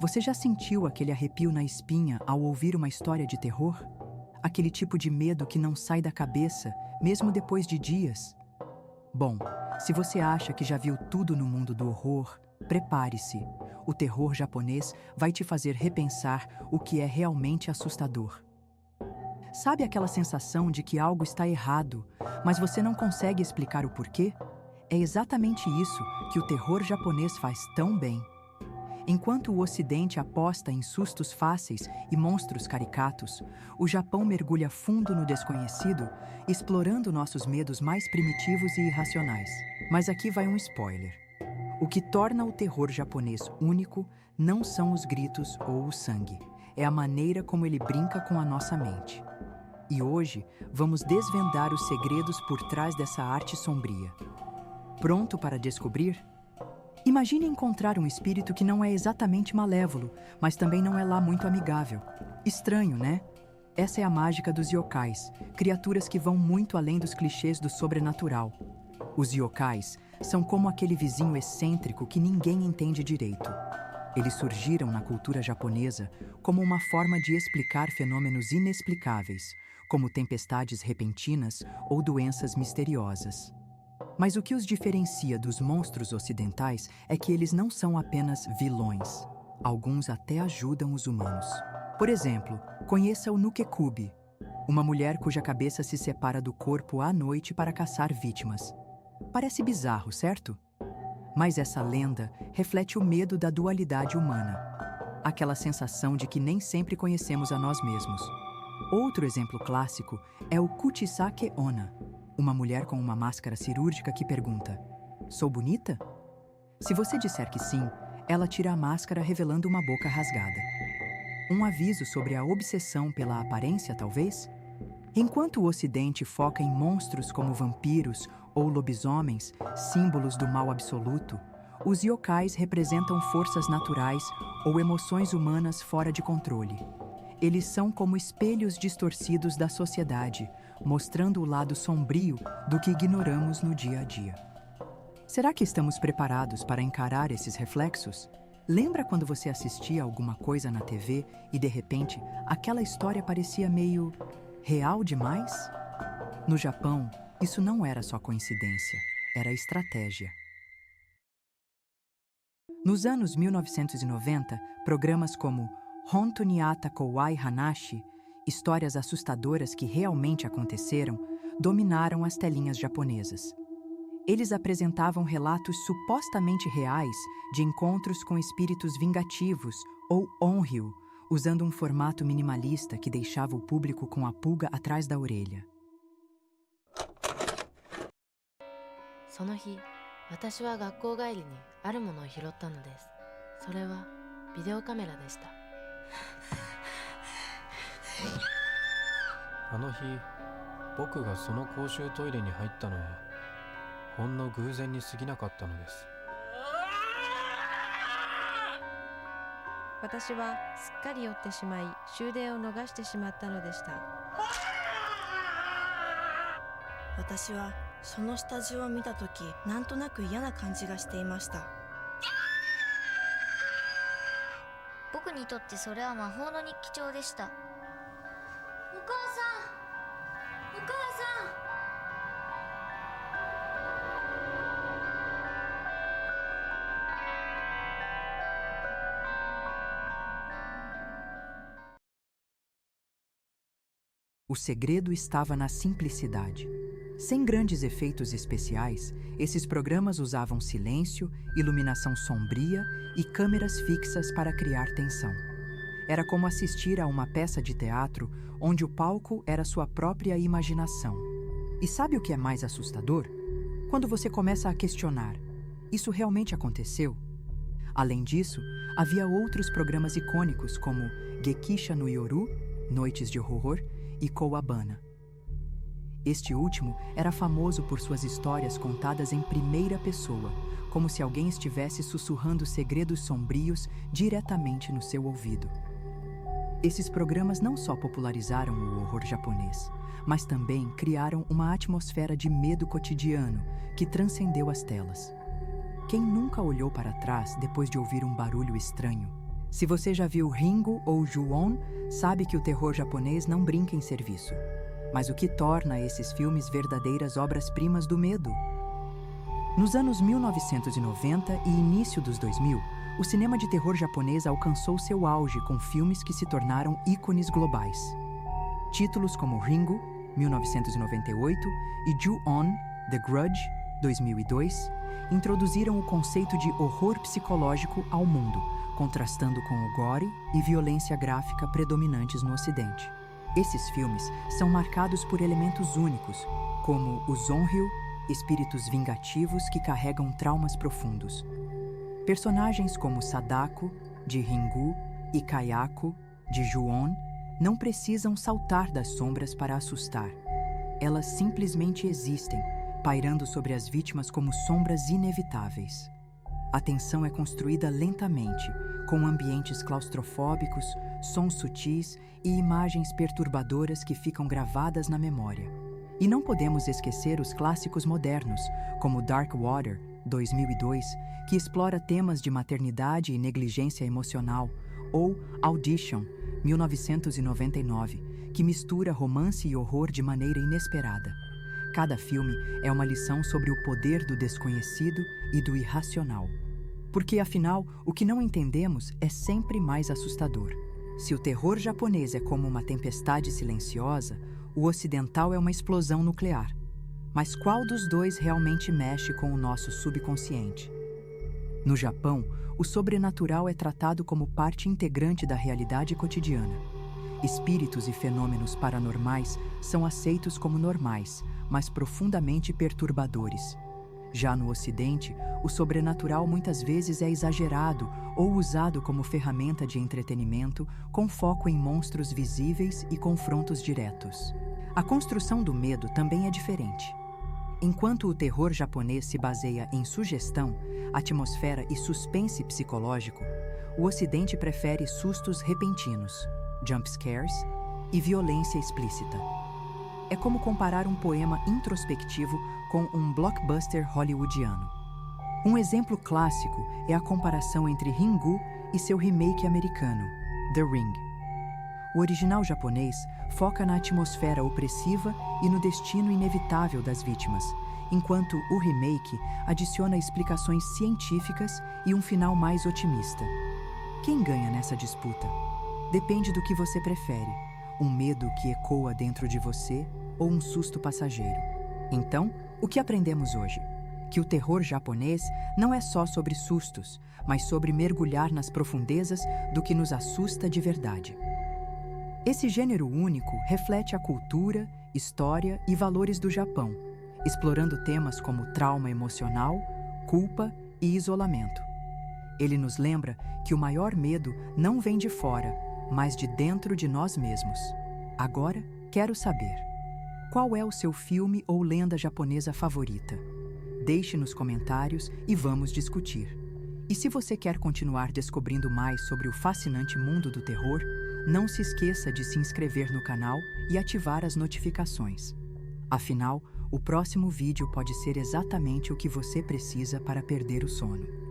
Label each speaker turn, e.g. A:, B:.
A: Você já sentiu aquele arrepio na espinha ao ouvir uma história de terror? Aquele tipo de medo que não sai da cabeça, mesmo depois de dias? Bom, se você acha que já viu tudo no mundo do horror, prepare-se. O terror japonês vai te fazer repensar o que é realmente assustador. Sabe aquela sensação de que algo está errado, mas você não consegue explicar o porquê? É exatamente isso que o terror japonês faz tão bem. Enquanto o Ocidente aposta em sustos fáceis e monstros caricatos, o Japão mergulha fundo no desconhecido, explorando nossos medos mais primitivos e irracionais. Mas aqui vai um spoiler. O que torna o terror japonês único não são os gritos ou o sangue, é a maneira como ele brinca com a nossa mente. E hoje, vamos desvendar os segredos por trás dessa arte sombria. Pronto para descobrir? Imagine encontrar um espírito que não é exatamente malévolo, mas também não é lá muito amigável. Estranho, né? Essa é a mágica dos yokais, criaturas que vão muito além dos clichês do sobrenatural. Os yokais são como aquele vizinho excêntrico que ninguém entende direito. Eles surgiram na cultura japonesa como uma forma de explicar fenômenos inexplicáveis, como tempestades repentinas ou doenças misteriosas. Mas o que os diferencia dos monstros ocidentais é que eles não são apenas vilões. Alguns até ajudam os humanos. Por exemplo, conheça o Nukekubi, uma mulher cuja cabeça se separa do corpo à noite para caçar vítimas. Parece bizarro, certo? Mas essa lenda reflete o medo da dualidade humana. Aquela sensação de que nem sempre conhecemos a nós mesmos. Outro exemplo clássico é o Kuchisake Onna, uma mulher com uma máscara cirúrgica que pergunta: "Sou bonita?" Se você disser que sim, ela tira a máscara revelando uma boca rasgada. Um aviso sobre a obsessão pela aparência, talvez? Enquanto o Ocidente foca em monstros como vampiros ou lobisomens, símbolos do mal absoluto, os yokais representam forças naturais ou emoções humanas fora de controle. Eles são como espelhos distorcidos da sociedade, mostrando o lado sombrio do que ignoramos no dia a dia. Será que estamos preparados para encarar esses reflexos? Lembra quando você assistia alguma coisa na TV e, de repente, aquela história parecia meio real demais? No Japão, isso não era só coincidência, era estratégia. Nos anos 1990, programas como Honto ni Atta Kowai Hanashi, histórias assustadoras que realmente aconteceram, dominaram as telinhas japonesas. Eles apresentavam relatos supostamente reais de encontros com espíritos vingativos, ou onryo, usando um formato minimalista que deixava o público com a pulga atrás da orelha.
B: その日、私は学校帰りにあるものを拾ったのです。それはビデオカメラでした。
C: あの日、僕がその公衆トイレに入ったのはほんの偶然に過ぎなかったのです。
D: 私はすっかり酔ってしまい終電を逃してしまったのでした。
E: 私はそのスタジオを見たとき、なんとなく嫌な感じがしていました。
F: 僕にとってそれは魔法の日記帳でした。お母さん、お母さん。
A: O segredo estava na simplicidade. Sem grandes efeitos especiais, esses programas usavam silêncio, iluminação sombria e câmeras fixas para criar tensão. Era como assistir a uma peça de teatro onde o palco era sua própria imaginação. E sabe o que é mais assustador? Quando você começa a questionar: isso realmente aconteceu? Além disso, havia outros programas icônicos como Gekisha no Yoru, Noites de Horror, e Kowabana. Este último era famoso por suas histórias contadas em primeira pessoa, como se alguém estivesse sussurrando segredos sombrios diretamente no seu ouvido. Esses programas não só popularizaram o horror japonês, mas também criaram uma atmosfera de medo cotidiano que transcendeu as telas. Quem nunca olhou para trás depois de ouvir um barulho estranho? Se você já viu Ringu ou Ju-on, sabe que o terror japonês não brinca em serviço. Mas o que torna esses filmes verdadeiras obras-primas do medo? Nos anos 1990 e início dos 2000, o cinema de terror japonês alcançou seu auge com filmes que se tornaram ícones globais. Títulos como Ringu, 1998, e Ju-on, The Grudge, 2002, introduziram o conceito de horror psicológico ao mundo, contrastando com o gore e violência gráfica predominantes no Ocidente. Esses filmes são marcados por elementos únicos, como o Zonryo, espíritos vingativos que carregam traumas profundos. Personagens como Sadako, de Ringu, e Kayako, de Ju-on, não precisam saltar das sombras para assustar. Elas simplesmente existem, pairando sobre as vítimas como sombras inevitáveis. A tensão é construída lentamente, com ambientes claustrofóbicos, sons sutis e imagens perturbadoras que ficam gravadas na memória. E não podemos esquecer os clássicos modernos, como Dark Water, 2002, que explora temas de maternidade e negligência emocional, ou Audition, 1999, que mistura romance e horror de maneira inesperada. Cada filme é uma lição sobre o poder do desconhecido e do irracional. Porque, afinal, o que não entendemos é sempre mais assustador. Se o terror japonês é como uma tempestade silenciosa, o ocidental é uma explosão nuclear. Mas qual dos dois realmente mexe com o nosso subconsciente? No Japão, o sobrenatural é tratado como parte integrante da realidade cotidiana. Espíritos e fenômenos paranormais são aceitos como normais, mas profundamente perturbadores. Já no Ocidente, o sobrenatural muitas vezes é exagerado ou usado como ferramenta de entretenimento, com foco em monstros visíveis e confrontos diretos. A construção do medo também é diferente. Enquanto o terror japonês se baseia em sugestão, atmosfera e suspense psicológico, o Ocidente prefere sustos repentinos, jump scares e violência explícita. É como comparar um poema introspectivo com um blockbuster hollywoodiano. Um exemplo clássico é a comparação entre Ringu e seu remake americano, The Ring. O original japonês foca na atmosfera opressiva e no destino inevitável das vítimas, enquanto o remake adiciona explicações científicas e um final mais otimista. Quem ganha nessa disputa? Depende do que você prefere, um medo que ecoa dentro de você ou um susto passageiro. Então, o que aprendemos hoje? Que o terror japonês não é só sobre sustos, mas sobre mergulhar nas profundezas do que nos assusta de verdade. Esse gênero único reflete a cultura, história e valores do Japão, explorando temas como trauma emocional, culpa e isolamento. Ele nos lembra que o maior medo não vem de fora, mas de dentro de nós mesmos. Agora, quero saber: qual é o seu filme ou lenda japonesa favorita? Deixe nos comentários e vamos discutir. E se você quer continuar descobrindo mais sobre o fascinante mundo do terror, não se esqueça de se inscrever no canal e ativar as notificações. Afinal, o próximo vídeo pode ser exatamente o que você precisa para perder o sono.